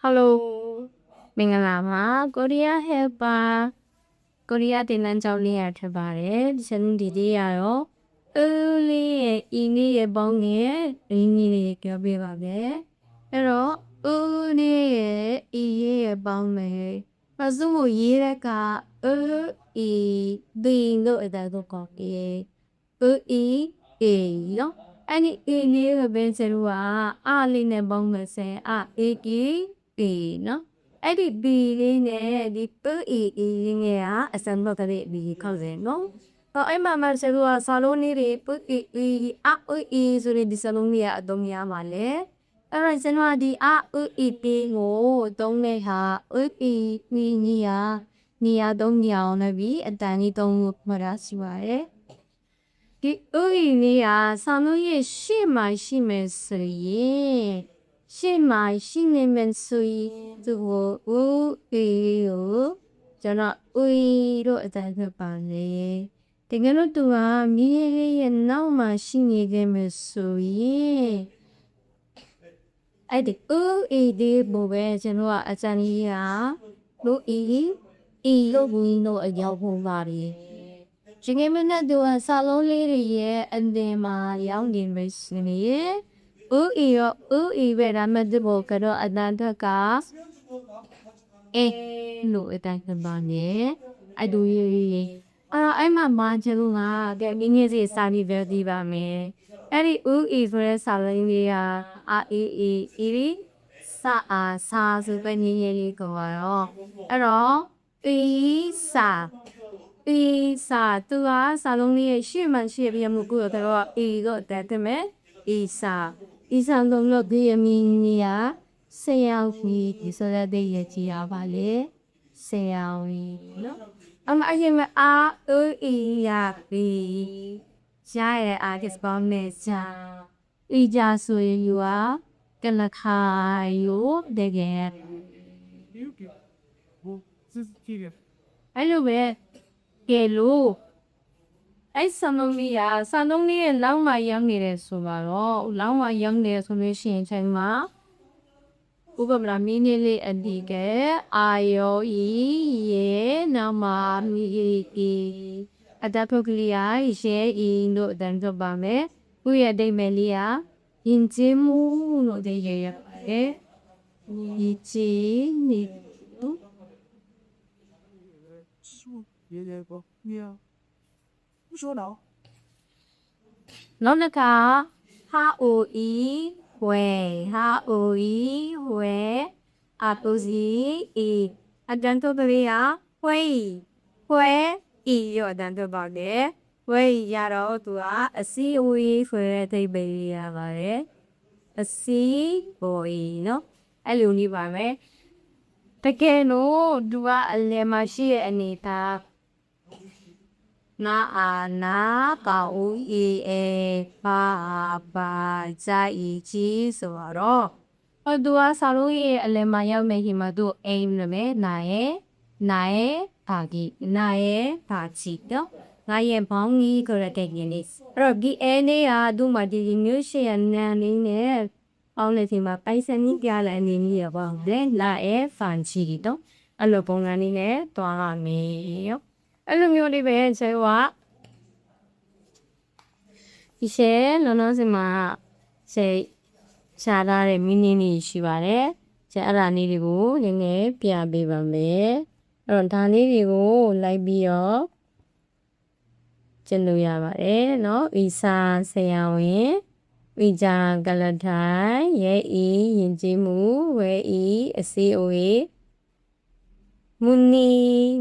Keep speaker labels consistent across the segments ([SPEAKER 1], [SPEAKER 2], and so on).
[SPEAKER 1] Hello မင်္ဂလာပါကိုရီးယား helper ကိုရီးယားတင်နန်းကျောင်းလေးရထပါတယ်ဒီစနေဒီရရောလေးရဲ့အင်းလေးရဲ့ပေါင်းငယ်ရင်းကြီးလေးပြောပြပါမယ်အဲ့တော့လေးရဲ့အီရဲ့ပေါင်းမယ်ပစုမှုရေးတဲ့ကအီဒီလို့အဲ့ဒါတော့ကောကေအီနော်အဲ့ဒီအီလေးကိုပဲကျတော့အားလေးနဲ့ပေါင်းမယ်ဆယ်အေကီနော်အဲ့ဒီ B လေးနဲ့ဒီ E လေးနဲ့ကအစံတော့တဲ့ B ခေါက်တယ်နော်တော့အဲ့မှာမှဆိုတော့စာလုံးလေးတွေ E ဆိုတဲ့ဒီစာလုံးလေးကအသုံးများပါလေအဲ့ဒါကျွန်တော်ဒီE ကိုသုံးတဲ့ဟာE ညီရသုံးညအောင်လည်းပြီးအတန်လေးသုံးလို့မှတ်ရစီပါတယ်ဒီ E လေးကစာလုံးရဲ့ရှေ့မှာရှိမယ်ဆိုရင်ရှေ့မှာရှိနေမယ်ဆိုရင်သူ့ကိုကိုကျွန်တော်လို့အတန်းဖြစ်ပါလေတကယ်လို့သူကမြေလေးရဲ့နောက်မှာရှိနေခဲ့မယ်ဆိုရင်အဲ့ဒီဒီဘပဲကျွန်တော်ကအစံကြီးကလို့လို့ဘူးလို့အရောက်ဖို့ပါတယ်ဒီငယ်မနဲ့သူကစာလုံးလေးတွေရဲ့အတင်မှာရောက်နေမယ်ဆိုရင်ပဲဒါမှဒီဘောကတော့အတန်တက်ကလို့အတန်ကပါနေအတူရေးအဲ့မှာကျလို့ကငင်းငင်းစီစာပြီးပဲဒီပါမယ်အဲ့ဒီဆိုတဲ့စာလုံးလေးကစာဆိုပဲငင်းငင်းလေးကိုတော့အဲ့တော့စာသူကစာလုံးလေးရဲ့ရှေ့မှရှေ့ပြမှုကိုတော့တော့တဲ့မယ်စာလုံးလို့ဒီအမင်းကြီးဆရာကြီးဒီဆိုတဲ့ရဲ့ကြီးရပါလေဆရာကြီးနော်အရင်မရပြီရဲ့ကစ်ပေါင်းနေကြကြဆိုရင်ယူကလခါယူတကယ်အဲ့လိုပဲကဲလို့အဲ့ဆန်လုံးလေးရဲ့လောင်းမရောက်နေတယ်ဆိုတော့လောင်းမရောက်နေဆိုလို့ရှိရင်ချိန်မှာဥပမာမင်းလေးအဒီကအာယောရေနာမမီအတပုတ်ကလေးရှဲလို့တန်တော့ပါမယ်ဥရဲ့ဒိတ်မယ်လေးယဉ်ကျေးမှုလို့တဲ့ရပါတယ်ယဉ်ကျေးနေ不说了。နောက်တစ်ခါဟာဝဲအတူစီအတန်တော့တည်းဝဲရောအတန်တော့ပါတယ်ဝဲရတော့သူကအစီအဝေးဆိုတဲ့အိဗယ်ရပါတယ်အစီဘော်နော်အဲ့လိုနေပါမယ်တကယ်လို့သူကအလယ်မှာရှိတဲ့အနေထားနာကောင်းပါကြိုက်ကြီးဆိုတော့သူကစာလို့ရဲ့အလယ်မှာရောက်မယ်ခင်မှာသူအိမ်လို့မယ်နာရဲ့ဘာကြီးတော့ငါရဲ့ဘောင်းကြီးကိုရတဲ့ကင်းလေးအဲ့တော့ဒီအဲနေကသူ့မှာဒီမျိုးရှိရနန်းလေးနဲ့ပေါင်းနေချိန်မှာပိုင်စံကြီးပြလာအနေနဲ့ရပါလေလာရဲ့ဖန်ကြီးတော့အဲ့လိုပုံစံလေးနဲ့တွားရမယ်ရောအဲ့လိုမျိုးလေးပဲဆဲဒီရှဲလုံးစမှာဆဲရှားထားတဲ့မင်းလေးရှိပါတယ်ဆဲအဲ့ဒါလေးတွေကိုနည်းနည်းပြပေးပါမယ်အဲ့တော့ဒါလေးတွေကိုလိုက်ပြီးတော့ကျင့်လို့ရပါတယ်နော်ဤစာဆရာဝင်ဝိဇာကလထိုင်ရဲယဉ်ကျေးမှုဝဲအစီအိုမူနီ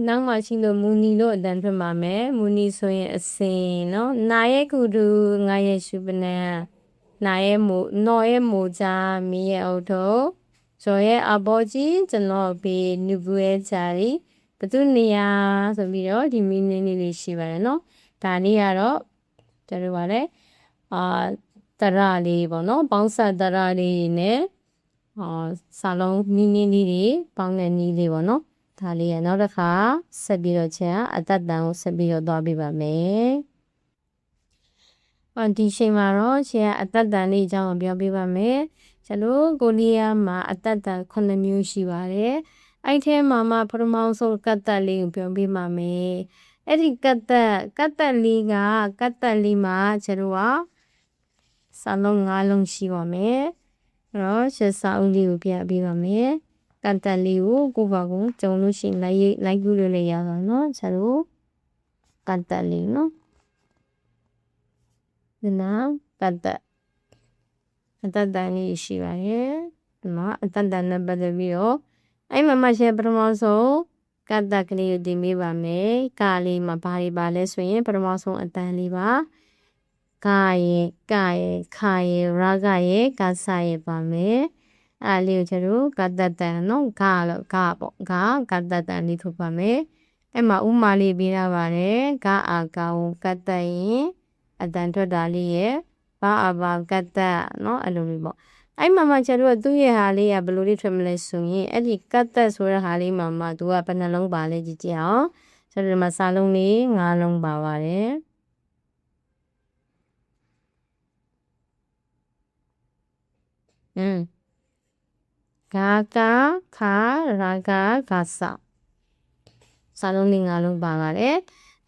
[SPEAKER 1] နောက်မှရှိလို့မူနီလို့အတန်ထွက်ပါမယ်မူနီဆိုရင်အစင်နော်နာရဲ့ကုတူငါရဲ့ရှုပနံနာရဲ့နော်ရဲ့မိုချာမီရဲ့အုတ်ထုံဇော်ရဲ့အဘောကြီးကျွန်တော်ဘေးနုဘူးရဲ့ဂျာရီဘသူနေရဆိုပြီးတော့ဒီမီနင်းလေးရှိပါတယ်နော်ဒါလေးကတော့ကျတော့ပါလေတရလေးပေါ့နော်ပေါင်းဆက်တရလေးနဲ့စာလုံးနင်းလေးတွေပေါင်းတဲ့နည်းလေးပေါ့နော်ဒါလေးရနောက်တစ်ခါဆက်ပြီးတော့ချက်အသက်တန်ကိုဆက်ပြီးတော့သွားပြပါမယ်။ဒီချိန်မှာတော့ချက်အသက်တန်လေးအကြောင်းပြောပြပါမယ်။ ကျလို့ကိုရီးယားမှာအတတ်တန်9မျိုးရှိပါတယ်အဲ့ထဲမှာမှပထမဆုံးကတ်တက်လေးကိုပြောပြပါမယ်အဲ့ဒီကတ်တက်လေးကကတ်တက်လေးမှာကျတို့ကစာလုံး9လုံးရှိပါမယ်အဲ့တော့ဆက်စာအုပ်လေးကိုပြပေးပါမယ်ကတ်တက်လေးကိုကိုပါကုကြုံလို့ရှိရင်လိုက်ကူးလို့လည်းရပါတော့ကျတို့ကတ်တက်လေးနော်ဒီနာကတ်တက်အတတ်တန်လေးရှိပါတယ်ဒီမှာအတတ်တန်နဲ့ပတ်သက်ပြီးတော့အဲ့မှာမှရှယ်ပထမဆုံးကတ်တက်ကလေးကိုတင်ပေးပါမယ်ကာလေးမှာဘာတွေပါလဲဆိုရင်ပထမဆုံးအတန်လေးပါကာရဲ့ခါရဲ့ရာဂရဲ့ကဆာရဲ့ပါမယ်အဲ့လေးကိုကျတော့ကတ်တက်တန်နော်ဂါလို့ဂါပေါ့ဂါကတ်တက်တန်လေးထုတ်ပါမယ်အဲ့မှာဥမာလေးပေးထားပါတယ်ဂါအာကောင်ကတ်တက်ရင်အတန်ထွက်တာလေးရဲ့ဘာအဘာကတ်တက်နော်အဲ့လိုမျိုးပေါ့အဲ့မှာမှကျတော့သူ့ရဲ့ဟာလေးကဘယ်လိုလေးထွက်မလဲဆိုရင်အဲ့ဒီကတ်တက်ဆိုတဲ့ဟာလေးမှာမှသူကဘယ်နှလုံးပါလဲကြည့်ကြအောင်ဆိုတော့ဒီမှာစာလုံးလေး9လုံးပါပါတယ်ဂါကာခါရာဂါဂါဆာစာလုံးလေး9လုံးပါပါတယ်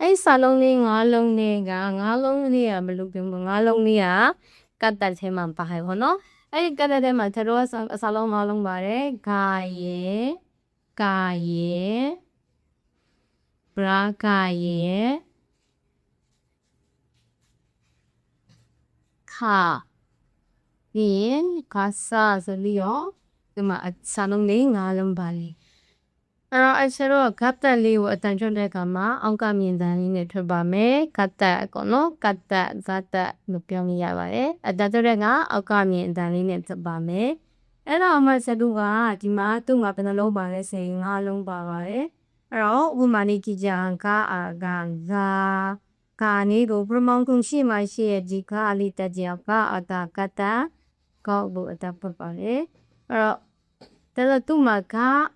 [SPEAKER 1] အဲ့စာလုံးလေး9လုံးလေးက9လုံးလေးကဘယ်လိုပြောမလဲ9လုံးလေးကကတ်တက်ထဲမှာပါတယ်ပေါ့နော်အဲ့ဒီကတ်တက်ထဲမှာကျတော့အစာလုံး9လုံးပါတယ်ဂါရဲ့ကာရဲ့ဘရာဂါရဲ့ခါရင်ခါဆာဆိုပြီးတော့ဒီမှာအစာလုံးလေး9လုံးပါလေအဲ့တော့အဲ့ဆိုတော့ကတ်တက်လေးကိုအတန်ထွက်တဲ့အခါမှာအောက်ကမြင်တန်လေးနဲ့ထွက်ပါမယ်ကတ်တက်ကောနော်ကတ်တက်ဇတ်တက်လို့ပြောလို့ရပါတယ်အတန်ထွက်တဲ့ကအောက်ကမြင်တန်လေးနဲ့ထွက်ပါမယ်အဲ့တော့အမစတူကဒီမှာသူ့မှာဘယ်နှလုံးပါလဲဆိုရင်9လုံးပါပါတယ်အဲ့တော့ဥပမာလေးကြည့်ကြအောင်ကအာကဂါကာနေကိုပရမောင်ကုရှိမှရှိရဲ့ဒီကားလေးတက်ကြအောင်ကအတာကတ်တက်ကောက်လို့အတန်ပတ်ပါလေအဲ့တော့ဒါသူ့မှာက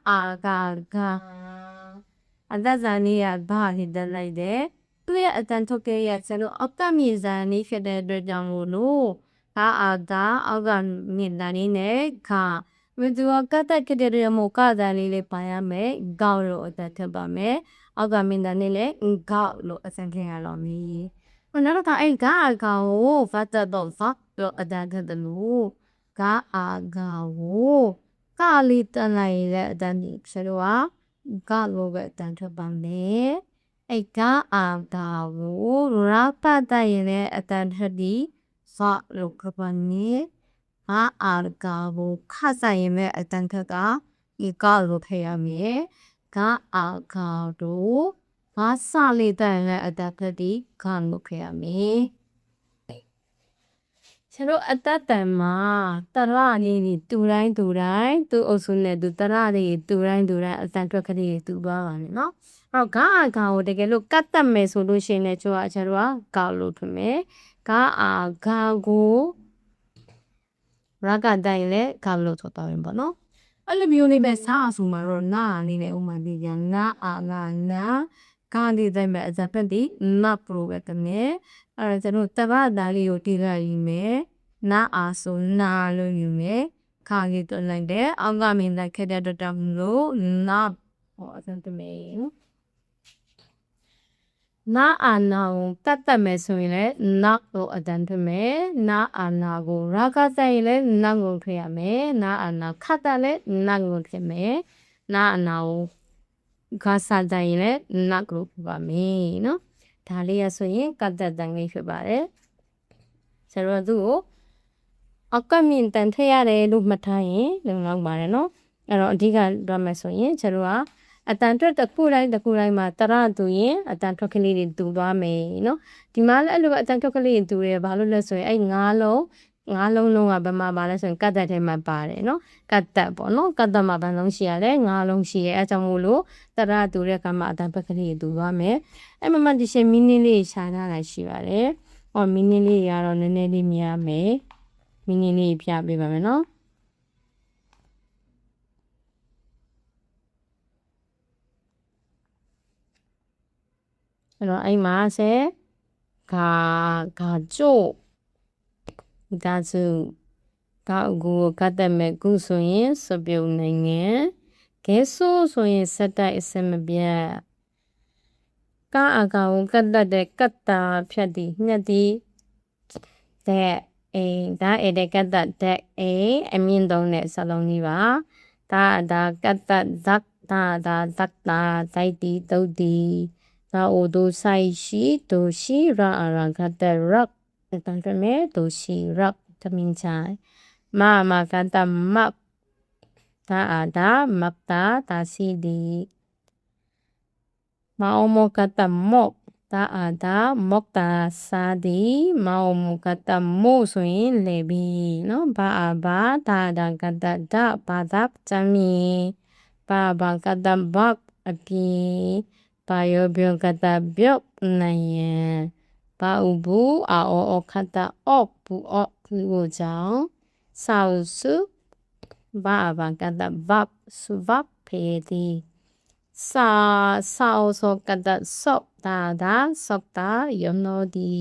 [SPEAKER 1] အာကဂါအသက်ဇာနေရဘာဖြစ်တက်လိုက်တယ်သူ့ရဲ့အတန်ထုတ်ခဲ့ရကျတော့အောက်ကမြေဇာနေဖြစ်တဲ့အတွက်ကြောင့်လို့အာတာအောက်ကမြေဇာနေနဲ့ခါဝီသူကတ်တက်ခဲ့တဲ့ရမို့ကတာလေးလေးပါရမယ်ကောက်လို့အတန်ထပ်ပါမယ်အောက်ကမြေဇာနေလည်းကောက်လို့အစံခင်ရတော့မီနောက်တော့အဲ့ကအာကောင်ကိုဖတ်တော့ဖတ်တော့အတန်ထပ်တယ်လို့ကအာကောင်ကိုကာလေးတန်လိုက်တဲ့အတန်ဒီဆိုတော့ကလိုပဲအတန်ထွက်ပါမယ်အဲ့ကအာတာကိုရာပတ်တရင်လည်းအတန်ထွက်ဒီဖာလိုကပနီအာအာကာကိုခါဆိုင်ရင်လည်းအတန်ထွက်ကဒီကလိုဖရမယ်ကအာကာတို့ဘာစလေးတန်လည်းအတန်ထွက်ဒီကလိုဖရမယ်ကျတော့အတတ်တန်မှာတရလေးတူတိုင်းသူ့အုပ်စုနဲ့သူတရလေးတူတိုင်းအတန်ထွက်ကလေးတူသွားပါမယ်နော်အဲ့တော့ဂါအာဂါကိုတကယ်လို့ကတ်တက်မယ်ဆိုလို့ရှိရင်လည်းကျတော့ဂါလို့ထွင်မယ်ဂါအာဂါကိုရကတိုင်းလည်းဂါလို့ထွက်သွားရင်ပေါ့နော်အဲ့လိုမျိုးလေးပဲစားအဆူမှာတော့နာလေးနဲ့ဥမာပြကြနာအာဂါနာဂါလေးတိုင်းပဲအစဖက်ဒီနပ်ပရိုပဲတမယ်အဲ့ဒါတရတာလေးကိုတိရယူမယ်နာအာဆိုနာလို့ယူမယ်ခါကြီးတွလိုက်တယ်အောက်ကမင်းလိုက်ခဲ့တဲ့တော့လို့နာဟောအစတမေနာအာနာကိုတတ်မယ်ဆိုရင်လည်းနာကိုအတန်ထွက်မယ်နာအာနာကိုရာဂဆိုင်လည်းနာကိုထွက်ရမယ်နာအာနာခတ်တယ်လည်းနာကိုထွက်မယ်နာအာနာကိုဂါစာတိုင်းလည်းနာကိုထွက်ပါမယ်နော်ဒါလေးရဆိုရင်ကတ်တန်လေးဖြစ်ပါတယ်ဆိုတော့သူ့ကိုအကမြင့်တန်ထည့်ရတယ်လို့မှတ်ထားရင်လုံလောက်ပါတယ်နော်အဲ့တော့အဓိကပြောမယ်ဆိုရင်ကျတို့ကအတန်ထွက်တစ်ခုတိုင်းမှာတရတူရင်အတန်ထွက်ကလေးတွေတူသွားမယ်နော်ဒီမှာလည်းအဲ့လိုပဲအတန်ထွက်ကလေးတွေတူတယ်ဘာလို့လဲဆိုရင်အဲ့9လုံးလုံးကဘယ်မှာပါလဲဆိုရင်ကတ်တက်ထဲမှာပါတယ်နော်ကတ်တက်ပေါ့နော်ကတ်တက်မှာဘယ်လုံးရှိရလဲ9လုံးရှိရဲအဲကြောင့်မို့လို့တရတူတဲ့ကမှာအတန်ထွက်ကလေးတွေတူသွားမယ်အဲ့မှာဒီရှင်မီနီလေးရှာထားတာရှိပါတယ်ဟောမီနီလေးကတော့နည်းနည်းလေးများမယ်မီနီလေးပြပေးပါမယ်နော်အဲ့တော့အဲ့မှာဂါကျို့ဒါစု ကာအကူကိုကတ်တက်မဲ့ကုဆိုရင်စပြုံနိုင်ငံဂဲဆိုးဆိုရင်စက်တိုက်အစမပြတ်ကာအကောင်ကိုကတ်တက်တဲ့ကတ်တာဖြတ်သည်ညက်သည်တဲ့အိဒါတဲ့ကတ်တက်တဲ့အမြင့်သုံးတဲ့စလုံးကြီးပါဒါကတ်တက်ဇက်ဒါဇက်တာတိုက်တီတုတ်တီဒါအိုဒိုဆိုင်ရှိဒိုရှိရာအရာကတ်တက်ရက်တန်တမဲဒိုရှိရက်တမင်ချိုင်မကတ်တက်မပ်ဒါမပ်တာစီဒီမကတ်တက်မော့ဒါမော့တာစာဒီမကတ်တက်မို့ဆိုရင်လေဘီနော်ဘာဒါကတ်တက်ဒါဘာသာချမီဘာကတ်တက်ဘတ်အပြေဘာယောဘကတ်တက်ဘတ်နိုင်ယဘာဥဘူးအောခတ်တက်အော့ဘူးအော့ကိုကြောင့်ဆောက်စုဘာကတ်တက်ဘတ်စုဘတ်ဖေဒီဆောကတ်တက်ဆော့တာဆော့တာယောနိုဒီ